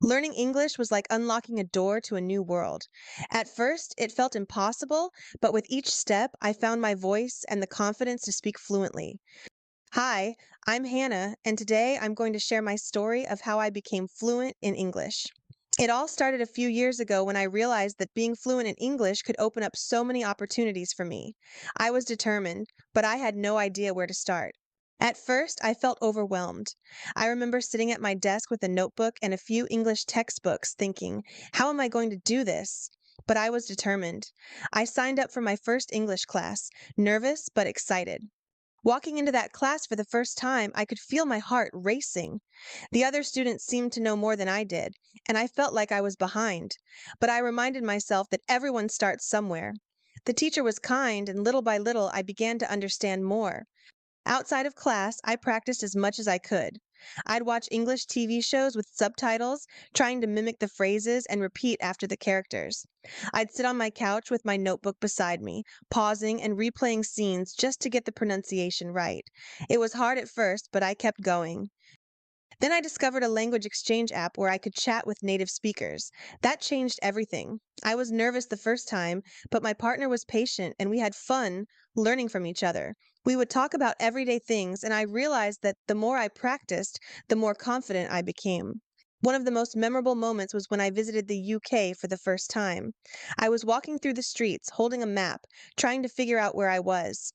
Learning English was like unlocking a door to a new world. At first, it felt impossible, but with each step, I found my voice and the confidence to speak fluently. Hi, I'm Hannah, and today I'm going to share my story of how I became fluent in English. It all started a few years ago when I realized that being fluent in English could open up so many opportunities for me. I was determined, but I had no idea where to start. At first, I felt overwhelmed. I remember sitting at my desk with a notebook and a few English textbooks thinking, how am I going to do this? But I was determined. I signed up for my first English class, nervous but excited. Walking into that class for the first time, I could feel my heart racing. The other students seemed to know more than I did, and I felt like I was behind. But I reminded myself that everyone starts somewhere. The teacher was kind, and little by little, I began to understand more. Outside of class, I practiced as much as I could. I'd watch English TV shows with subtitles, trying to mimic the phrases and repeat after the characters. I'd sit on my couch with my notebook beside me, pausing and replaying scenes just to get the pronunciation right. It was hard at first, but I kept going. Then I discovered a language exchange app where I could chat with native speakers. That changed everything. I was nervous the first time, but my partner was patient and we had fun learning from each other. We would talk about everyday things, and I realized that the more I practiced, the more confident I became. One of the most memorable moments was when I visited the UK for the first time. I was walking through the streets, holding a map, trying to figure out where I was.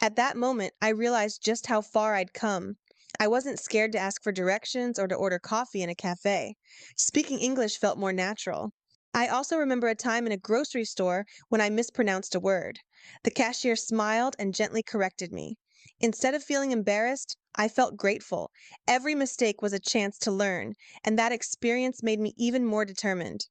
At that moment, I realized just how far I'd come. I wasn't scared to ask for directions or to order coffee in a cafe. Speaking English felt more natural. I also remember a time in a grocery store when I mispronounced a word. The cashier smiled and gently corrected me. Instead of feeling embarrassed, I felt grateful. Every mistake was a chance to learn, and that experience made me even more determined.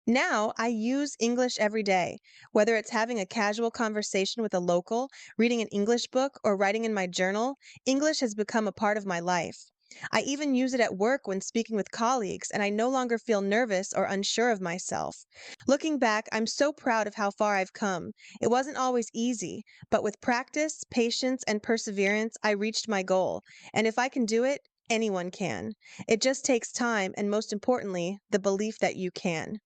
Now, I use English every day, whether it's having a casual conversation with a local, reading an English book, or writing in my journal. English has become a part of my life. I even use it at work when speaking with colleagues, and I no longer feel nervous or unsure of myself. Looking back, I'm so proud of how far I've come. It wasn't always easy, but with practice, patience, and perseverance, I reached my goal. And if I can do it, anyone can. It just takes time and, most importantly, the belief that you can.